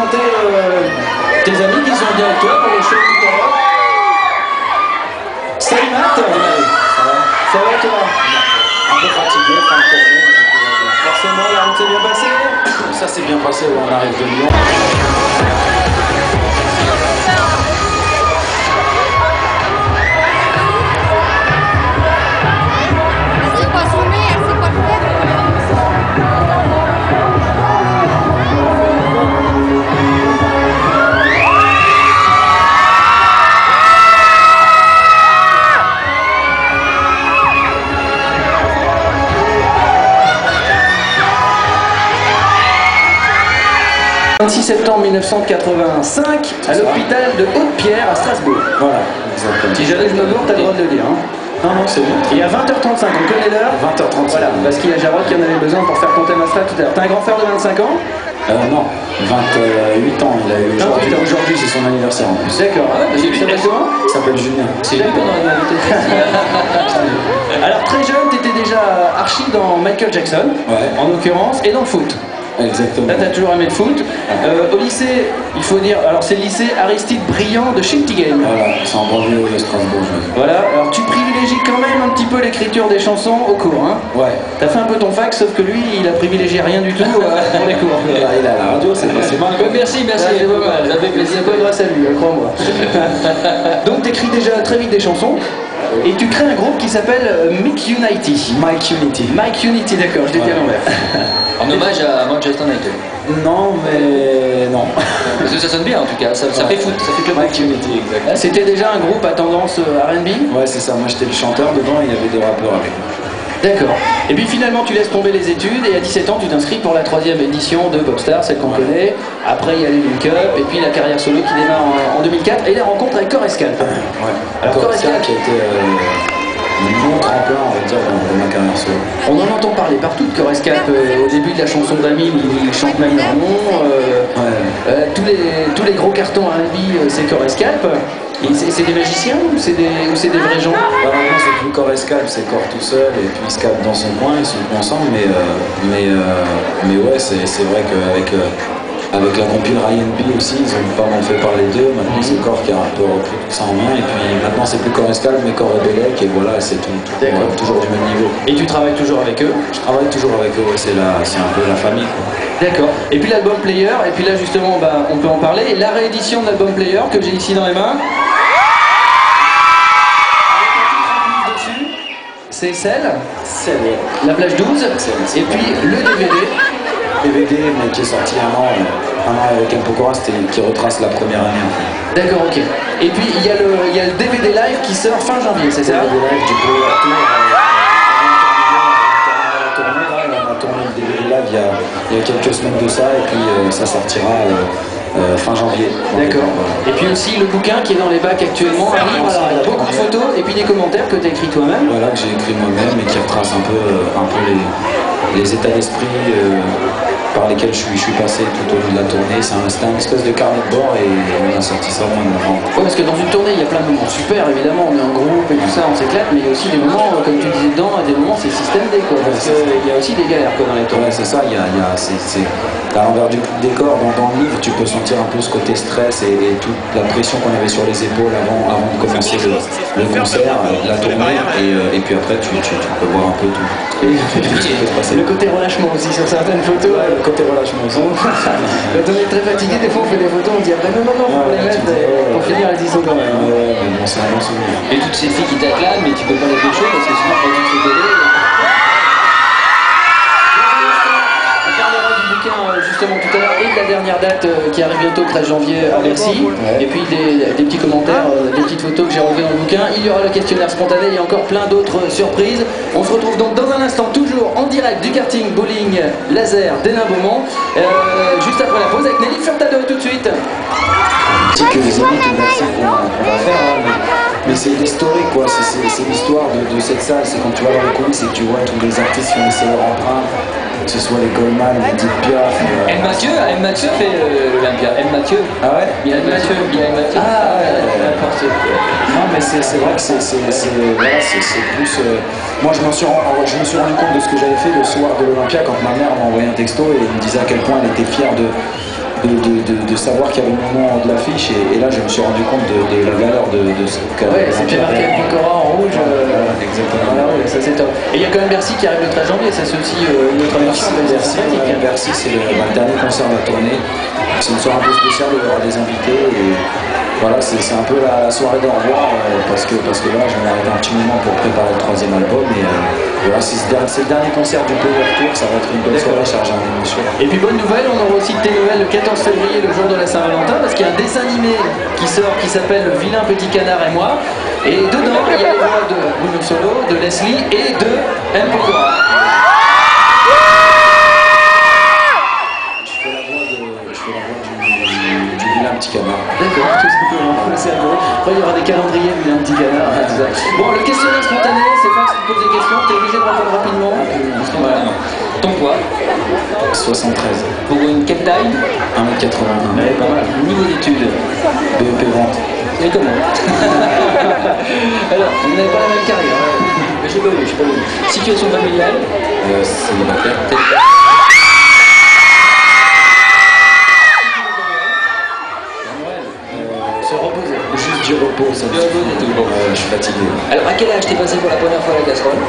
présenter tes amis qui sont bien avec toi pour le show tout à l'heure. Salut Matt. Ça va toi? Un peu fatigué, fin de tournée. Forcément, la route s'est bien passée. Ça s'est bien passé, on arrive de Lyon. C'est pas sonné, c'est pas le Le 26 septembre 1985, à l'hôpital de Haute-Pierre à Strasbourg. Voilà, exactement. Si jamais je me gourre, t'as le droit de le dire. Hein. Non, non, c'est bon. Et à 20h35, on connaît l'heure. 20h35. Voilà, parce qu'il y a Jarod qui en avait besoin pour faire ton thème astral tout à l'heure. T'as un grand frère de 25 ans? Non, 28 ans il a eu aujourd'hui. Aujourd'hui, c'est son anniversaire en plus. D'accord, ah ouais, il s'appelle comment? Il s'appelle Julien. C'est lui qu'on aurait invité. Alors très jeune, t'étais déjà archi dans Michael Jackson, Ouais. en l'occurrence, et dans le foot. Exactement. Là, t'as toujours aimé le foot. Au lycée, il faut dire, alors c'est le lycée Aristide Briand de Schiltigheim. Voilà, c'est en banlieue de Strasbourg. Voilà, alors tu privilégies quand même un petit peu l'écriture des chansons au cours, hein. Ouais. T'as fait un peu ton fac, sauf que lui, il a privilégié rien du tout pour les cours. Il a la radio, c'est passé mal. Merci, Ah, c'est pas mal. Ça fait plaisir, pas grâce à lui, crois-moi. Donc t'écris déjà très vite des chansons, et tu crées un groupe qui s'appelle Mike Unity. Mike Unity. Mike Unity, d'accord, je l'ai dit à l'envers. En hommage à Manchester United. Non, mais non. Parce que ça sonne bien en tout cas, ça fait foot, ça fait club. Mike Unity, exact. C'était déjà un groupe à tendance R&B? Ouais, c'est ça. Moi, j'étais le chanteur dedans, il y avait des rappeurs avec moi. D'accord. Et puis finalement, tu laisses tomber les études et à 17 ans, tu t'inscris pour la 3e édition de Popstar, celle qu'on connaît. Après, il y a les Link Up et puis la carrière solo qui démarre en 2004 et la rencontre avec Corescalp. Ouais. Alors, Corescalp qui a été un bon tremplin, on va dire, dans ma carrière solo. On en entend parler partout de Corescalp. Au début de la chanson d'Amine, ils chantent même leur nom. Tous les gros cartons R&B, c'est Corescalp. Et c'est des magiciens ou c'est des vrais gens? Bah, maintenant, c'est plus Corescalp, c'est Cor tout seul et puis il se calme dans son coin, ils sont plus ensemble. Mais ouais, c'est vrai qu'avec avec la compil Ryan B aussi, ils ont pas mal fait parler d'eux. Maintenant, c'est Cor qui a un peu repris tout ça en main. Et puis maintenant, c'est plus Corescalp, mais Cor et Bellec. Et voilà, c'est toujours du même niveau. Et tu travailles toujours avec eux? Je travaille toujours avec eux, ouais, c'est un peu la famille, quoi. D'accord. Et puis l'album Player, et puis là justement on peut en parler. La réédition de l'album Player que j'ai ici dans les mains. Avec un titre en plus dessus. C'est celle, la plage 12. Et puis le DVD, mais qui est sorti un an avec un Pokora, qui retrace la première année. En fait. D'accord, ok. Et puis il y a le DVD live qui sort fin janvier, c'est ça? Le DVD live du Player Tour. On a tourné le DVD live il y a quelques semaines de ça, et puis ça sortira fin janvier. D'accord. Et puis aussi le bouquin qui est dans les bacs actuellement, un livre, alors, il y a beaucoup de photos et puis des commentaires que tu as écrit toi-même. Voilà, que j'ai écrit moi-même et qui retrace un peu les états d'esprit par lesquels je suis passé tout au long de la tournée. C'est un espèce de carnet de bord et on a sorti ça au mois de novembre. Ouais, parce que dans une tournée, il y a plein de moments super, évidemment, on est en groupe et tout ça, on s'éclate, mais il y a aussi des moments, comme tu disais dedans, des moments c'est système D, quoi, parce qu'il y a aussi des galères, quoi, dans les tournées. Ouais, c'est ça, à l'envers du décor, dans le livre, tu peux sentir un peu ce côté stress et toute la pression qu'on avait sur les épaules avant de commencer le concert, la tournée, et puis après, tu peux voir un peu tout. Le côté relâchement aussi sur certaines photos. Ouais, le côté relâchement aussi. Quand on est très fatigué, des fois on fait des photos, on dit après non, faut les mettre pour finir les ISO quand même. Ouais, mais bon, c'est un bon souvenir. Et toutes ces filles qui t'acclament, mais tu peux pas les pécho parce que sinon quand tu te fais télé. On parlera du bouquin justement tout à l'heure et de la dernière date qui arrive bientôt le 13 janvier à Bercy. Ouais. Et puis des petits commentaires, des petites photos que j'ai relevées dans le bouquin. Il y aura le questionnaire spontané et encore plein d'autres surprises. On se retrouve donc dans un instant toujours en direct du karting bowling laser d'Hénin-Beaumont. Juste après la pause avec Nelly Furtado tout de suite. C'est que les amis qu'on va faire, hein, mais c'est historique, quoi. C'est l'histoire de cette salle. C'est quand tu vas dans les coulisses et que tu vois tous les artistes qui ont laissé leur empreinte, que ce soit les Goldman, les Edith Piaf. M. Mathieu fait l'Olympia. M. Mathieu. Ah ouais? Il y a M. Mathieu. Ah ouais. Non, mais c'est vrai que c'est plus. Moi, je me suis rendu compte de ce que j'avais fait le soir de l'Olympia quand ma mère m'a envoyé un texto et elle me disait à quel point elle était fière de savoir qu'il y avait le moment de l'affiche et là je me suis rendu compte de la valeur de ce qu'a. Ouais, c'était marqué Pokora en rouge. Exactement. Voilà, ouais, ça c'est top. Et il y a quand même Bercy qui arrive le 13 janvier, ça c'est aussi une autre émission. Bercy, c'est le dernier concert de la tournée. C'est une soirée un peu spéciale, il y aura des invités et voilà, c'est un peu la soirée d'au revoir parce que là j'en ai arrêté un petit moment pour préparer le 3e album et voilà, c'est le dernier concert du Power Tour, ça va être une bonne soirée chargée en émotion. Et puis bonne nouvelle, on aura aussi de tes nouvelles le 14 février, le jour de la Saint-Valentin, parce qu'il y a un dessin animé qui sort qui s'appelle Le Vilain Petit Canard et moi. Et dedans, il y a les voix de Bruno Solo, de Leslie et de M. Pokora. Je fais la voix du vilain petit canard. D'accord, tout simplement. C'est adoré. Après, il y aura des calendriers, Vilain Petit Canard, tout ça. Bon, le questionnaire spontané, c'est Fax qui pose des questions, t'es obligé de répondre rapidement. Voilà. Ton poids? 73. Pour une quelle taille? 1m81. Ouais, pas mal. Niveau d'études? BEP vente. Et comment? Alors, vous n'avez pas la même carrière. Je sais pas où, je sais pas où. Situation familiale? Célibataire. Se reposer. Juste du repos, ça. Du repos et tout. Bon. Je suis fatigué. Alors, à quel âge t'es passé pour la première fois à la casserole?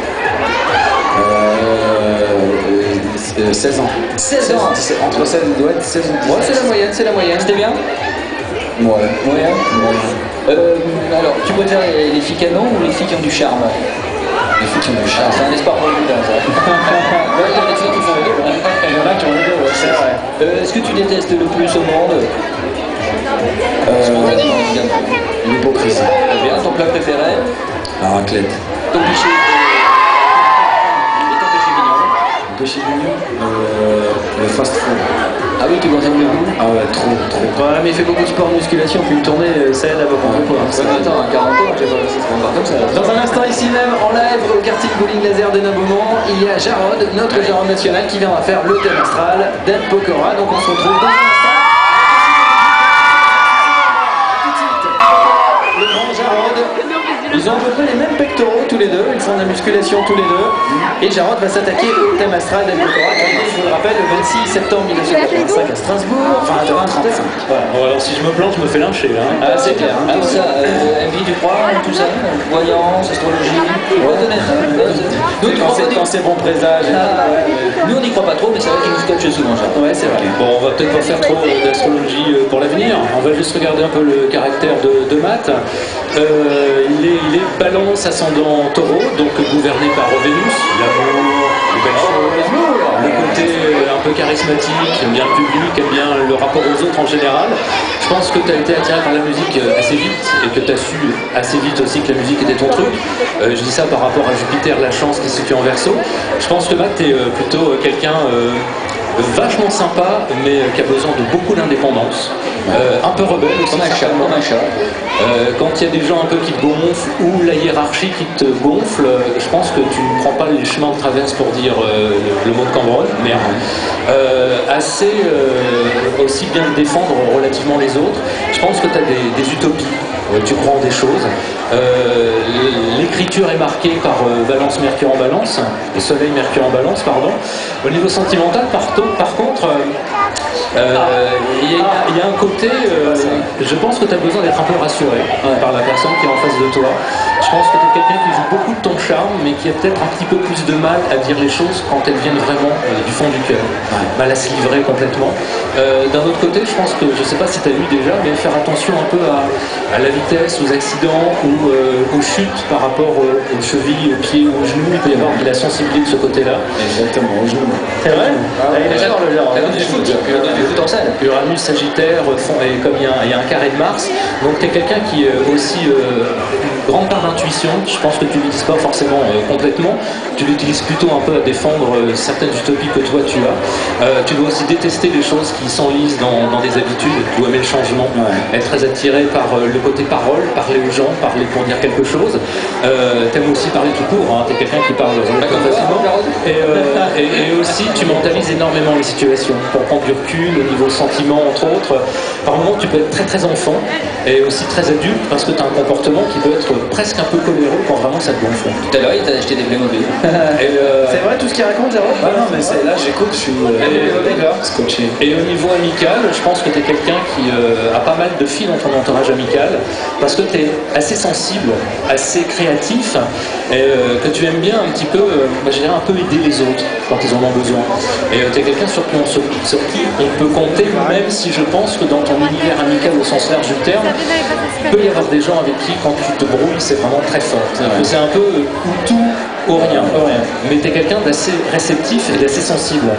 16 ans. 16 ans. Entre 16 et doit être 16 ans. Ouais, c'est la moyenne, c'est la moyenne. C'était bien? Ouais. Moyen. Alors, tu préfères les filles canons ou les filles qui ont du charme? Les filles qui ont du Ah, charme. c'est un espoir pour le boudin, ça. Ouais, il y en a qui font les deux, hein. Il y en a qui ont les deux, ouais, c'est vrai. Est-ce que tu détestes le plus au monde? L'hypocrisie. Très bien, ton plat préféré? La raclette. Ton péché? Et ton péché mignon? Le péché mignon. Le fast food. Ah oui, tu consommes le goût? Ah ouais, trop. Ouais, mais il fait beaucoup de sport, musculation, puis une tournée, ça aide à beaucoup de poids. Ouais, mais attends, à 40 ans, je sais pas, ça se prend pas comme ça. Dans un instant, ici même, en live, au karting bowling laser de Beaumont, il y a Jarod, notre Jarod national, qui viendra faire le thème astral d'Ed Pokora. Donc on se retrouve dans un instant. Tout de suite. Le grand Jarod. Ils ont à peu près les mêmes pectoraux tous les deux, ils font de la musculation tous les deux. Et Jarod va s'attaquer au thème astral d'Ed Pokora, qui est né, je vous le rappelle, le 26 septembre 1985 à Strasbourg, enfin à 35. Voilà. Bon, alors si je me plante, je me fais lyncher là. Ah, c'est clair. Ah, ça, MV, tu crois, tout ça? Voyance, astrologie? Ouais, nous, Quand c'est bon présage. nous, on n'y croit pas trop, mais c'est vrai qu'il nous scotche souvent, ça. Ouais, c'est vrai. Bon, on va peut-être pas faire trop d'astrologie pour l'avenir. On va juste regarder un peu le caractère de Matt. Il est balance ascendant taureau, donc gouverné par Vénus. L'amour, les belles choses, le côté un peu charismatique, aime bien le public, aime bien le rapport aux autres en général. Je pense que tu as été attiré par la musique assez vite et que tu as su assez vite aussi que la musique était ton truc. Je dis ça par rapport à Jupiter, la chance qui se situe en Verseau. Je pense que Matt, tu es plutôt quelqu'un vachement sympa, mais qui a besoin de beaucoup d'indépendance. Un peu rebelle aussi. Comme un chat, comme un chat. Quand il y a des gens un peu qui te gonflent ou la hiérarchie qui te gonfle, je pense que tu ne prends pas les chemins de traverse pour dire le mot de Cambronne, merde. Assez aussi bien défendre relativement les autres. Je pense que tu as des utopies, tu crois en des choses. L'écriture est marquée par Valence, Mercure en Balance, le Soleil, Mercure en Balance, pardon. Au niveau sentimental, par contre, il y a un côté, je pense que tu as besoin d'être un peu rassuré par la personne qui est en face de toi. Je pense que tu es quelqu'un qui joue beaucoup de ton charme, mais qui a peut-être un petit peu plus de mal à dire les choses quand elles viennent vraiment du fond du cœur. Mal à se livrer complètement. D'un autre côté, je pense que, je ne sais pas si tu as vu déjà, mais faire attention un peu à la vitesse, aux accidents ou aux chutes par rapport aux chevilles, aux pieds ou aux genoux. Il peut y avoir de la sensibilité de ce côté-là. Exactement, aux genoux. C'est vrai? Il adore le genre. La du foot, du foot en salle. Uranus, Sagittaire, et comme il y a un carré de Mars, donc tu es quelqu'un qui a aussi une grande part d'intuition. Je pense que tu l'utilises pas forcément complètement, tu l'utilises plutôt un peu à défendre certaines utopies que toi tu as. Tu dois aussi détester les choses qui s'enlisent dans des habitudes, tu dois aimer le changement, être très attiré par le côté parole, parler aux gens, parler pour dire quelque chose. T'aimes aussi parler tout court, hein. Tu es quelqu'un qui parle facilement. Et aussi tu mentalises énormément les situations pour prendre du recul au niveau sentiment entre autres. Par moments tu peux être très très enfant et aussi très adulte parce que tu as un comportement qui peut être presque un peu coléreux quand vraiment ça te gonfle. Tout à l'heure, il t'a acheté des Playmobil. C'est vrai tout ce qu'il raconte, Jérôme? Ah non, mais là j'écoute, je suis scotché. Et au niveau amical, je pense que tu es quelqu'un qui a pas mal de filles dans ton entourage amical, parce que tu es assez sensible, assez créatif, et que tu aimes bien un petit peu, je dirais un peu aider les autres quand ils en ont besoin. Et tu es quelqu'un sur qui on peut compter, même si je pense que dans ton univers amical au sens large du terme, il peut y avoir des gens avec qui, quand tu te brouilles, c'est vraiment très fort. C'est un peu ou tout ou rien. Mais tu es quelqu'un d'assez réceptif et d'assez sensible.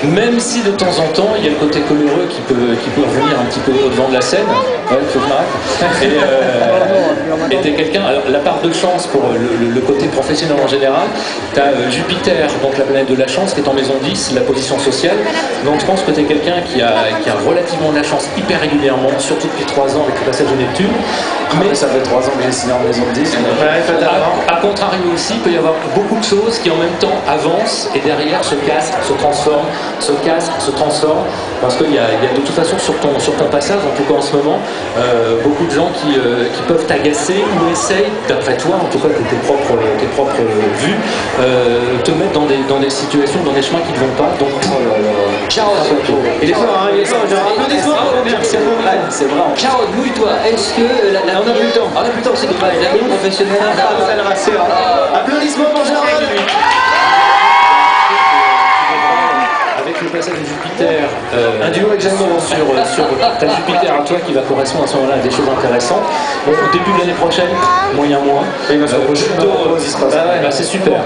Même si de temps en temps, il y a le côté coléreux qui peut revenir un petit peu au devant de la scène. Ouais, faut que je m'arrête. Et tu es quelqu'un, alors la part de chance pour le côté professionnel en général, tu as Jupiter, donc la planète de la chance, qui est en maison 10, la position sociale. Donc je pense que tu es quelqu'un qui a relativement de la chance hyper régulièrement, surtout depuis 3 ans avec le passage de Neptune. Mais ça fait 3 ans que j'ai signé en maison 10. À contrario aussi, il peut y avoir beaucoup de choses qui en même temps avancent et derrière se cassent, se transforment, se cassent, se transforment. Parce qu'il y a de toute façon sur ton passage, en tout cas en ce moment, beaucoup de gens qui peuvent t'agacer ou essayent, d'après toi, en tout cas tes propres vues, te mettre dans des situations, dans des chemins qui ne vont pas. Donc, Charles, il est fort, hein, il est fort. C'est vrai. Charles, mouille-toi. Est-ce que On a plus le temps. On a plus le temps, c'est dommage. La vie professionnelle. Ça le rassure. Applaudissements pour Charles. avec le passage de Jupiter, un duo exactement sur ta Jupiter à toi qui va correspondre à ce moment-là à des choses intéressantes. Bon, au début de l'année prochaine, moyen moins. C'est super.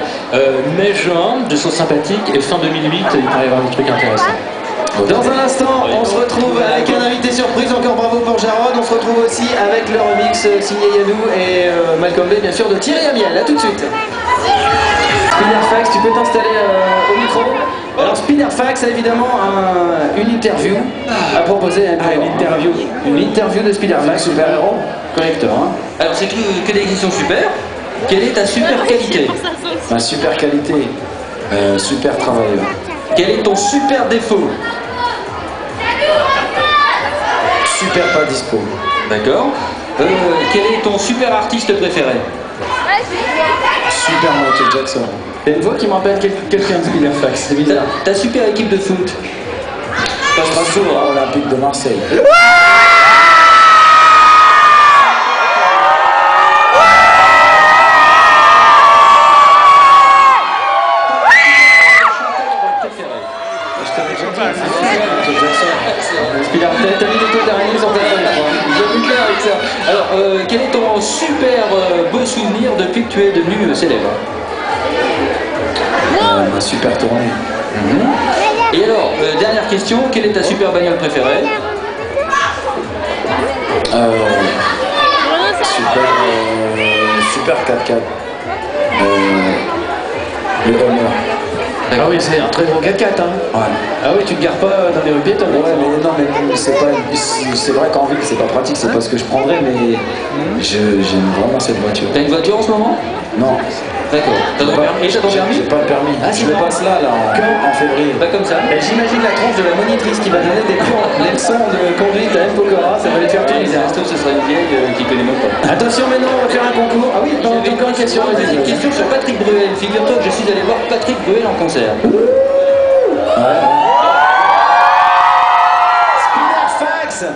Mai-juin, des choses sympathiques, et fin 2008, il va y avoir des trucs intéressants. Dans un instant, on se retrouve avec un invité surprise, encore bravo pour Jarod. On se retrouve aussi avec le remix signé Yannou et Malcolm Bay, bien sûr, de Thierry Amiel. A tout de suite. Spiderfax, tu peux t'installer au micro. Alors Spiderfax a évidemment une interview à proposer. Une interview de Spiderfax, super-héros. Correcteur, hein. Alors c'est que des questions super. Quelle est ta super qualité? Ma super qualité, super travailleur. Quel est ton super défaut? Super pas dispo. D'accord. Quel est ton super artiste préféré? Super Michael Jackson. Il y a une voix qui me rappelle quelqu'un de Spiderfax, c'est bizarre. Ta super équipe de foot? Olympique de Marseille. T'as mis des taux d'araignée sur ta feuille. Alors, quel est ton super beau souvenir depuis que tu es devenu célèbre? Ma super tournée. Et alors, dernière question, quelle est ta super bagnole préférée? Super 4x4. Le Hummer. Ah oui, c'est un très gros 4x4, hein. Ouais. Ah oui, tu te gares pas dans les rues piétonnes. Ouais, mais non, mais c'est vrai qu'en ville c'est pas pratique, c'est pas ce que je prendrais, mais j'aime vraiment cette voiture. T'as une voiture en ce moment? Non. D'accord. T'as ton permis? T'as ton permis? J'ai pas le permis. Ah, je le passe là en février. Pas comme ça. Et j'imagine la tronche de la monitrice qui va donner des leçons de conduite à M. Pokora, ça va les faire Et plaisir. ça ce sera une vieille qui connaît même pas. Attention, maintenant on va faire un concours. Ah oui, J'avais encore une question. une question sur Patrick Bruel. Figure-toi que je suis allé voir Patrick Bruel en concert. Spiderfax.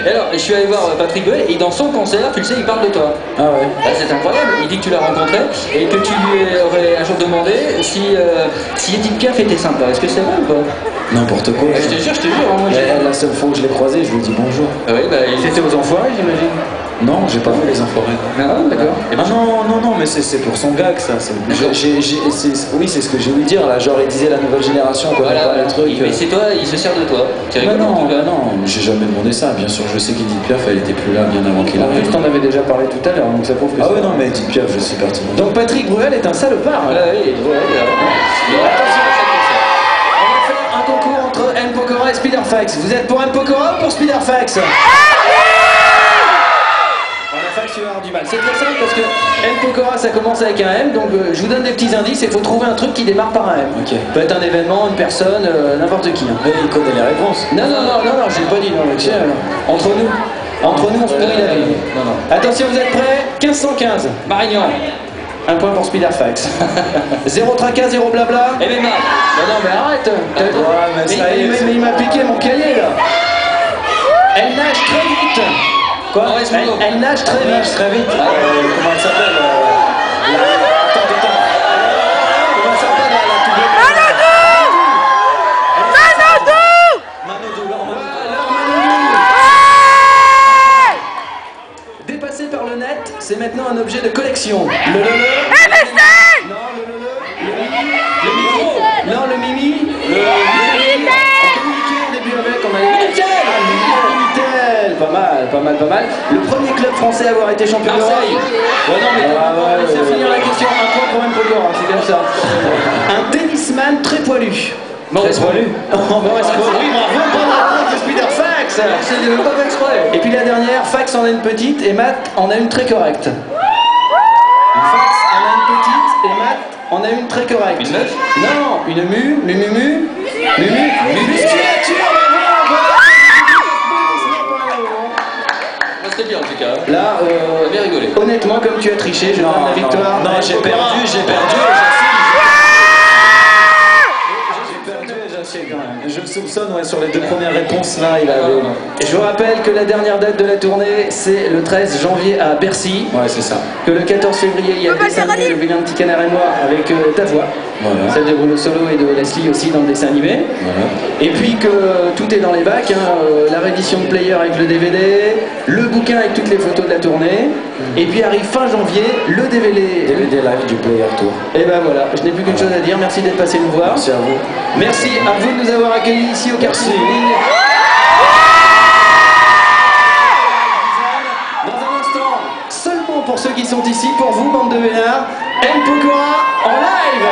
Et alors, je suis allé voir Patrick Bruel et dans son concert, tu le sais, il parle de toi. Ah ouais. Ah, c'est incroyable. Il dit que tu l'as rencontré et que tu lui aurais un jour demandé si Edith Piaf était sympa. Est-ce que c'est vrai ou pas? N'importe quoi. Je te jure, hein, moi j'ai... La seule fois où je l'ai croisé, je lui ai dit bonjour. Ah oui, bah, il était aux enfoirés, j'imagine. Non, j'ai pas vu les enfoirés. Ah, d'accord. Ah non, mais c'est pour son gag ça. Oui, c'est ce que j'ai voulu dire là. Genre, il disait la nouvelle génération, on connaît pas les trucs. Mais c'est toi, il se sert de toi. C'est rigolo, en tout cas. Non, j'ai jamais demandé ça. Bien sûr, je sais qu'Edith Piaf, elle était plus là bien avant qu'il arrive. Je t'en avais déjà parlé tout à l'heure, donc ça prouve que Ah ouais, non, mais Edith Piaf, je sais pertinemment. Donc Patrick Bruel est un salopard. Ah oui, Attention à cette question. On va faire un concours entre M. Pokora et Spiderfax. Vous êtes pour M. Pokora ou pour Spiderfax? Tu vas avoir du mal. C'est très simple parce que M. Pokora ça commence avec un M, donc je vous donne des petits indices et il faut trouver un truc qui démarre par un M. Ok. Peut être un événement, une personne, n'importe qui. Hein. Mais il connaît les réponses. Non, j'ai pas dit, non, mais tiens, entre nous. Entre nous, on se pourrit la vie. Non, non. Attention, vous êtes prêts? 1515. Marignan. Un point pour Spiderfax. 0 tracas, 0 blabla. MMA. Non, non, mais arrête. mais ça y est, Mais il m'a piqué mon cahier là. Elle nage très vite. Quoi? Maurice Moulot. Elle nage très vite. Très vite. Comment elle s'appelle Attends. Comment elle s'appelle Dépassé par le net, c'est maintenant un objet de collection. Non, le mimi. On communiquait au début avec, on allait... Minitel. Pas mal. Le premier club français à avoir été champion d'Europe. Marseille. Ouais, non, mais laissez finir la question. Un point pour même Pogor, c'est comme ça. Un tennisman très poilu. Maurice Moulot. Maurice Moulot. Oui, bravo, bonne réponse de Spiderfax. C'est même pas fait exprès. Et puis la dernière, Fax en a une petite et Matt en a une très correcte. Fax en a une petite et Matt en a une très correcte. Une meuf? Non, une musculature. C'était bien en tout cas. Là, On a bien rigolé. honnêtement, comme tu as triché, je donne la victoire. Non, j'ai perdu et j'assume. Je le soupçonne, sur les 2 premières réponses là, il avait. Et je vous rappelle que la dernière date de la tournée, c'est le 13 janvier à Bercy. Ouais, c'est ça. Que le 14 février, il y a le dessin animé Le Vilain Petit Canard et Moi avec ta voix. Voilà. Celle de Bruno Solo et de Leslie aussi dans le dessin animé. Voilà. Et puis que tout est dans les bacs, la réédition de Player avec le DVD, le bouquin avec toutes les photos de la tournée, et puis arrive fin janvier, le DVD. DVD live du Player Tour. Et ben voilà, je n'ai plus qu'une chose à dire, merci d'être passé nous voir. Merci à vous. Merci à vous de nous avoir accueillis ici au quartier Merci. Bowling. Dans un instant, seulement pour ceux qui sont ici, pour vous, bande de vénards, M. Pokora en live.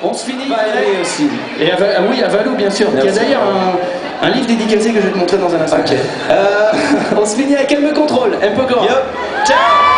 On se finit Valérie aussi. Et oui, à Valou, bien sûr. Il y a d'ailleurs un livre dédicacé que je vais te montrer dans un instant. Ok. On se finit avec Elle me contrôle. M. Pokora. Ciao.